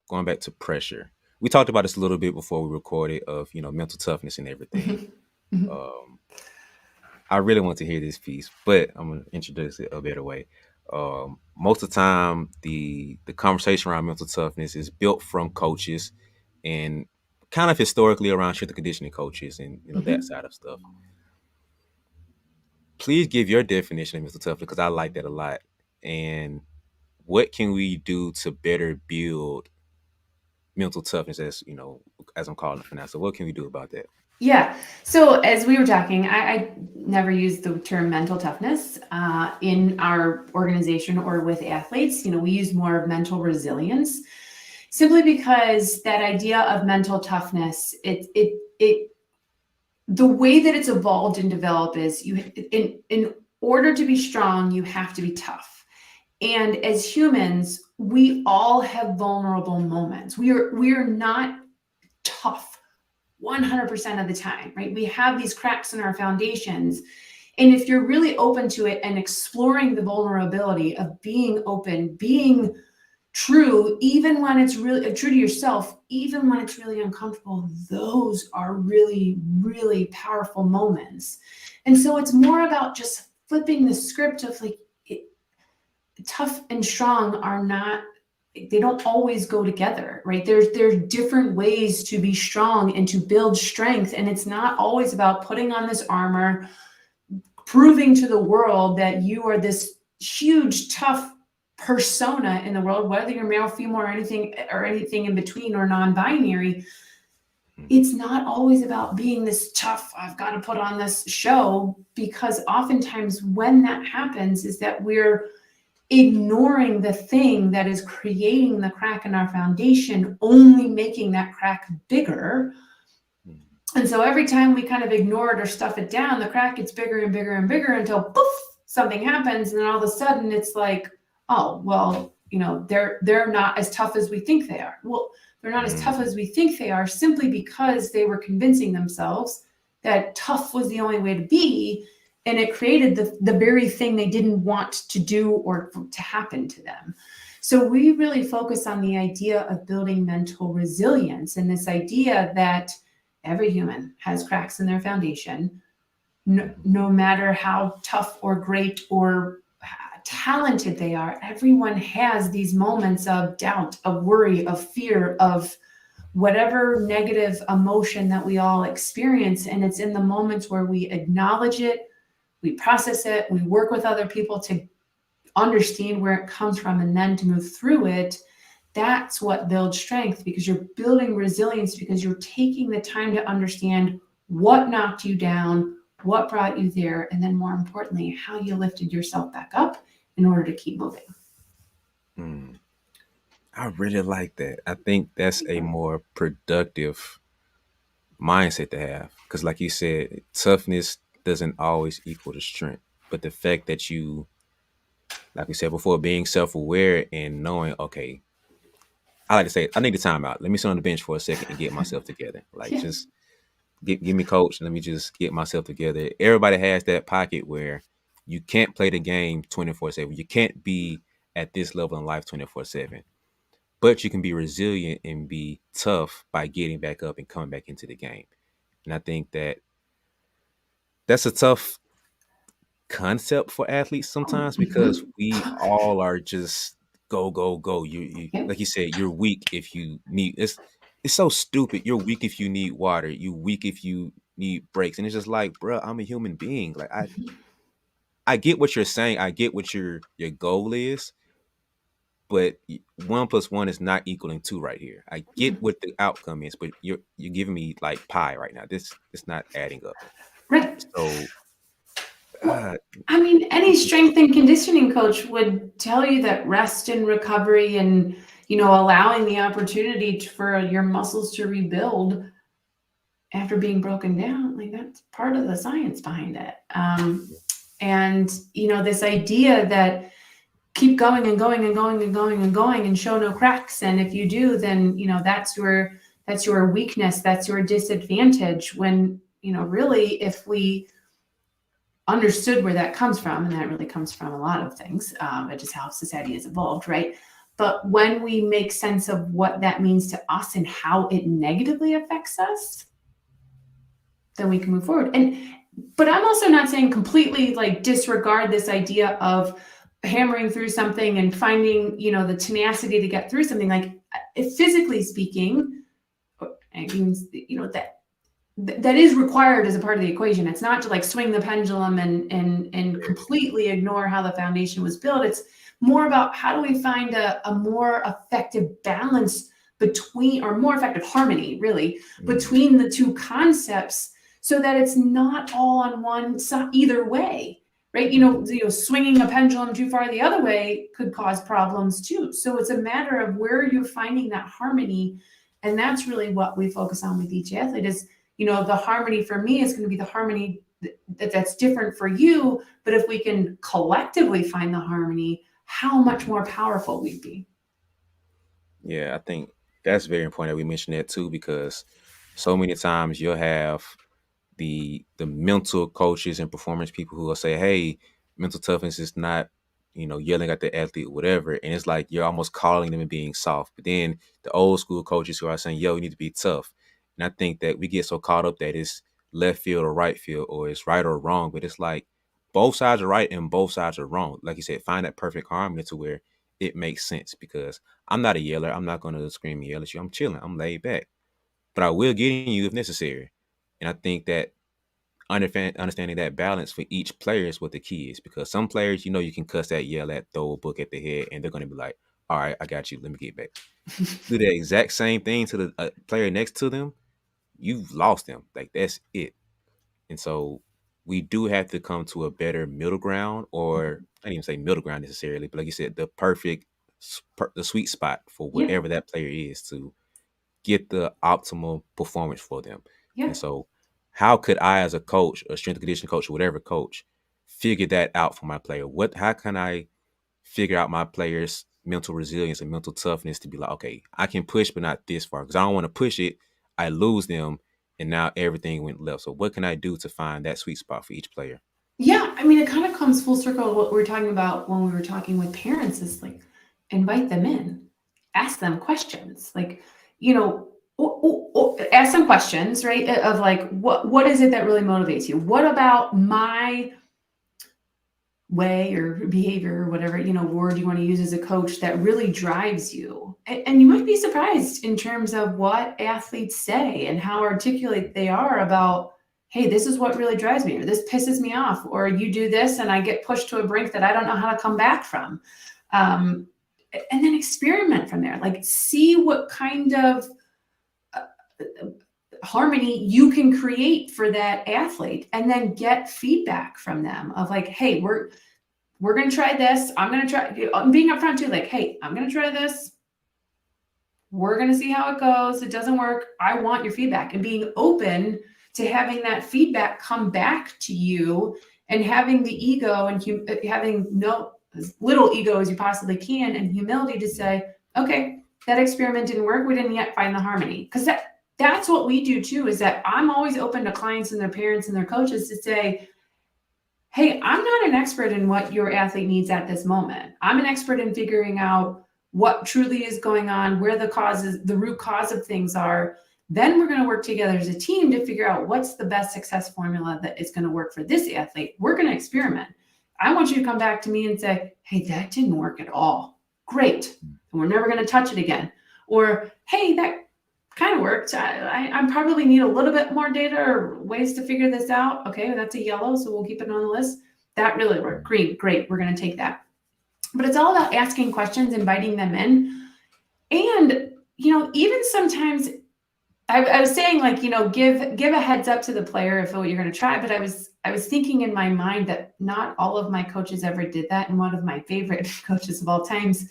going back to pressure. We talked about this a little bit before we recorded of, mental toughness and everything. Um, I really want to hear this piece, but I'm gonna introduce it a better way. Most of the time, the conversation around mental toughness is built from coaches and kind of historically around strength and conditioning coaches and that Mhm. side of stuff. Please give your definition of mental toughness because I like that a lot. And what can we do to better build mental toughness, as I'm calling it for now? So what can we do about that? Yeah. So as we were talking, I never use the term mental toughness in our organization or with athletes. We use more of mental resilience, simply because that idea of mental toughness, it the way that it's evolved and developed is in order to be strong, you have to be tough. And as humans, we all have vulnerable moments. We are not tough 100% of the time, right? We have these cracks in our foundations. And if you're really open to it and exploring the vulnerability of being open, being true, even when it's really true to yourself, even when it's really uncomfortable, those are really, really powerful moments. And so it's more about just flipping the script of like, tough and strong are not, they don't always go together, right? There's different ways to be strong and to build strength, and it's not always about putting on this armor, proving to the world that you are this huge tough persona in the world, whether you're male, female, or anything in between, or non-binary. Hmm. It's not always about being this tough, I've got to put on this show, because oftentimes when that happens is that we're ignoring the thing that is creating the crack in our foundation, only making that crack bigger. Hmm. And so every time we kind of ignore it or stuff it down, the crack gets bigger and bigger and bigger until poof, something happens. And then all of a sudden it's like, oh, well, they're not as tough as we think they are. Well, they're not as tough Hmm. as we think they are simply because they were convincing themselves that tough was the only way to be. And it created the very thing they didn't want to do or to happen to them. So we really focus on the idea of building mental resilience, and this idea that every human has cracks in their foundation. No, Hmm. no matter how tough or great or talented they are, everyone has these moments of doubt, of worry, of fear, of whatever negative emotion that we all experience. And it's in the moments where we acknowledge it, we process it, we work with other people to understand where it comes from, and then to move through it. That's what builds strength, because you're building resilience, because you're taking the time to understand what knocked you down, what brought you there, and then more importantly, how you lifted yourself back up in order to keep moving. Hmm. I really like that. I think that's a more productive mindset to have. Because, like you said, toughness doesn't always equal to strength. But the fact that you, like we said before, being self aware and knowing, okay, I like to say, I need a timeout. Let me sit on the bench for a second and get myself together. Like, Yeah. just give me coach. Let me just get myself together. Everybody has that pocket where you can't play the game 24/7. You can't be at this level in life 24/7. But you can be resilient and be tough by getting back up and coming back into the game. And I think that's a tough concept for athletes sometimes because Mhm. we all are just go go go. You Yep. like you said, you're weak if you need it's so stupid. You're weak if you need water. You weak if you need breaks. And it's just like, bro, I'm a human being. Like I get what you're saying. I get what your goal is, but one plus one is not equaling two right here. I get what the outcome is, but you're giving me like pie right now. This it's not adding up. Right. So Well, uh, I mean, any strength and conditioning coach would tell you that rest and recovery and, allowing the opportunity for your muscles to rebuild after being broken down, like that's part of the science behind it. And, this idea that keep going and going and going and going and going and show no cracks. And if you do, then, that's your weakness, that's your disadvantage. When, really, if we understood where that comes from, and that really comes from a lot of things, just how society has evolved, right? But when we make sense of what that means to us and how it negatively affects us, then we can move forward. But I'm also not saying completely like disregard this idea of hammering through something and finding, the tenacity to get through something. Like, physically speaking, it means, that is required as a part of the equation. It's not to like swing the pendulum and completely ignore how the foundation was built. It's more about how do we find a more effective balance between, or more effective harmony, really, between the two concepts, so that it's not all on one side either way, right? Swinging a pendulum too far the other way could cause problems too. So it's a matter of where you're finding that harmony. And that's really what we focus on with each athlete is, the harmony for me is going to be the harmony that's different for you. But if we can collectively find the harmony, how much more powerful we'd be. Yeah, I think that's very important that we mention that too, because so many times you'll have the mental coaches and performance people who will say, "Hey, mental toughness is not, yelling at the athlete or whatever," and it's like you're almost calling them and being soft. But then the old school coaches who are saying, "Yo, you need to be tough," and I think that we get so caught up that it's left field or right field, or it's right or wrong. But it's like both sides are right and both sides are wrong. Like you said, find that perfect harmony to where it makes sense. Because I'm not a yeller. I'm not going to scream and yell at you. I'm chilling. I'm laid back, but I will get in you if necessary. And I think that understanding that balance for each player is what the key is, because some players, you can cuss at, yell at, throw a book at the head, and they're going to be like, all right, I got you. Let me get back. Do the exact same thing to the player next to them. You've lost them. Like, that's it. And so we do have to come to a better middle ground, or I didn't even say middle ground necessarily, but like you said, the sweet spot for Yeah. whatever that player is to get the optimal performance for them. Yeah. And so how could I, as a coach, a strength and conditioning coach, or whatever coach, figure that out for my player? How can I figure out my players' mental resilience and mental toughness to be like, okay, I can push, but not this far, because I don't want to push it. I lose them, and now everything went left. So what can I do to find that sweet spot for each player? Yeah, I mean, it kind of comes full circle. What we were talking about when we were talking with parents is like, invite them in, ask them questions, like, ask some questions, right? Of like, what is it that really motivates you? What about my way or behavior or whatever, word you want to use as a coach that really drives you? And you might be surprised in terms of what athletes say and how articulate they are about, hey, this is what really drives me, or this pisses me off, or you do this and I get pushed to a brink that I don't know how to come back from. And then experiment from there. Like, see what kind of harmony you can create for that athlete, and then get feedback from them of like, hey, we're going to try this. I'm going to try. I'm being upfront too. Like, hey, I'm going to try this. We're going to see how it goes. It doesn't work. I want your feedback, and being open to having that feedback come back to you, and having the ego and having as little ego as you possibly can, and humility to say, okay, that experiment didn't work. We didn't yet find the harmony. Because that's what we do too, is that I'm always open to clients and their parents and their coaches to say, hey, I'm not an expert in what your athlete needs at this moment. I'm an expert in figuring out what truly is going on, where the root cause of things are. Then we're going to work together as a team to figure out what's the best success formula that is going to work for this athlete. We're going to experiment. I want you to come back to me and say, hey, that didn't work at all. Great. And we're never going to touch it again. Or, hey, that kind of worked. I probably need a little bit more data or ways to figure this out. Okay, that's a yellow, so we'll keep it on the list. That really worked. Green, great. We're going to take that. But it's all about asking questions, inviting them in. And, even sometimes I was saying, like, give a heads up to the player if what you're going to try. But I was thinking in my mind that not all of my coaches ever did that. And one of my favorite coaches of all times,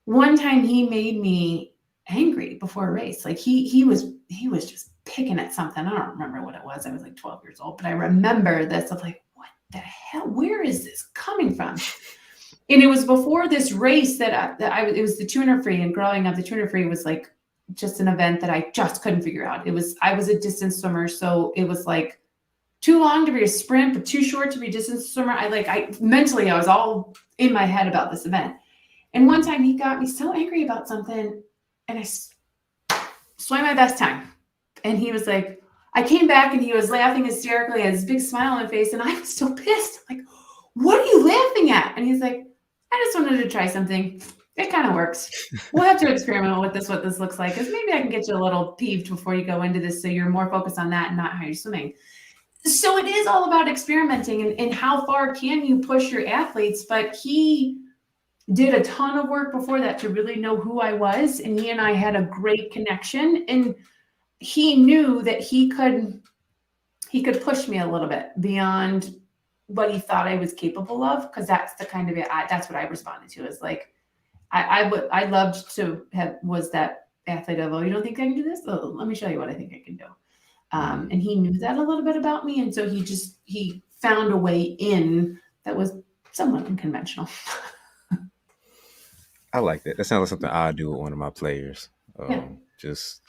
one time he made me angry before a race. Like he was just picking at something. I don't remember what it was. I was like 12 years old, but I remember this of like, what the hell? Where is this coming from? And it was before this race it was the 200 free. And growing up, the 200 free was like just an event that I just couldn't figure out. I was a distance swimmer, so it was like too long to be a sprint, but too short to be a distance swimmer. Mentally, I was all in my head about this event. And one time he got me so angry about something, and I swam my best time. And he was like, I came back and he was laughing hysterically, had this big smile on my face, and I was so pissed. I'm like, what are you laughing at? And he's like, I just wanted to try something. It kind of works. We'll have to experiment with this, what this looks like, because maybe I can get you a little peeved before you go into this so you're more focused on that and not how you're swimming. So it is all about experimenting and how far can you push your athletes. But he did a ton of work before that to really know who I was. And he and I had a great connection. And he knew that he could push me a little bit beyond what he thought I was capable of, because that's the kind of it. That's what I responded to, is like I loved to have was that athlete of, oh, you don't think I can do this? Oh, let me show you what I think I can do. Mm. And he knew that a little bit about me, and so he found a way in that was somewhat unconventional. I like that. That sounds like something I do with one of my players. Yeah, Just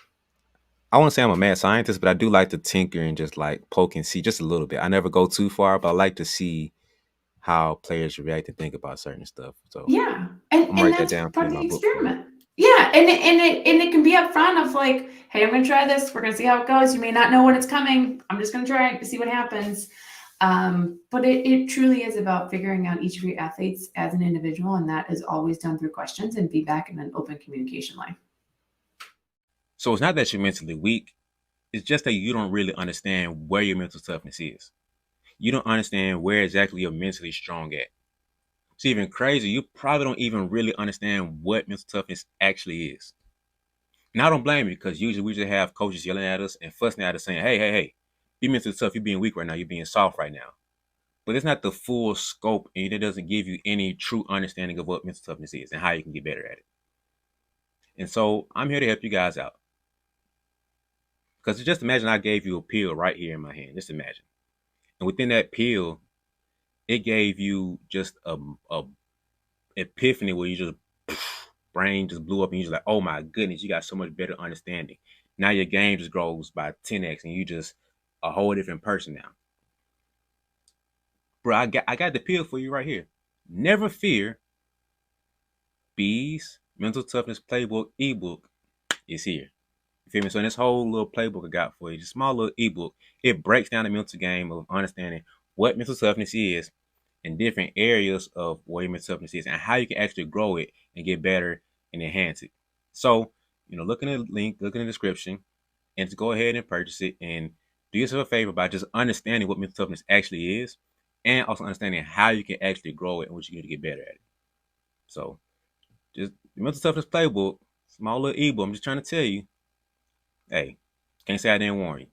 I won't say I'm a mad scientist, but I do like to tinker and just like poke and see just a little bit. I never go too far, but I like to see how players react and think about certain stuff. So yeah, I'm gonna and write that that's down, put part it of in the my book for you. experiment. Yeah, and it can be upfront of like, hey, I'm going to try this. We're going to see how it goes. You may not know when it's coming. I'm just going to try it to see what happens. But it truly is about figuring out each of your athletes as an individual, and that is always done through questions and feedback and an open communication line. So it's not that you're mentally weak. It's just that you don't really understand where your mental toughness is. You don't understand where exactly you're mentally strong at. It's even crazy. You probably don't even really understand what mental toughness actually is. And I don't blame you, because usually we just have coaches yelling at us and fussing at us saying, hey, hey, hey, be mentally tough. You're being weak right now. You're being soft right now. But it's not the full scope, and it doesn't give you any true understanding of what mental toughness is and how you can get better at it. And so I'm here to help you guys out. Because just imagine I gave you a pill right here in my hand. Just imagine. And within that pill, it gave you just a epiphany where you just brain just blew up and you're just like, oh my goodness, you got so much better understanding. Now your game just grows by 10x and you just a whole different person now. Bro, I got the pill for you right here. Never fear, B's Mental Toughness Playbook ebook is here. You feel me? So in this whole little playbook I got for you, just small little ebook, it breaks down the mental game of understanding what mental toughness is and different areas of what your mental toughness is and how you can actually grow it and get better and enhance it. So, look in the link, look in the description, and to go ahead and purchase it and do yourself a favor by just understanding what mental toughness actually is and also understanding how you can actually grow it and what you need to get better at it. So, just the mental toughness playbook, small little ebook. I'm just trying to tell you, hey, can't say I didn't warn you.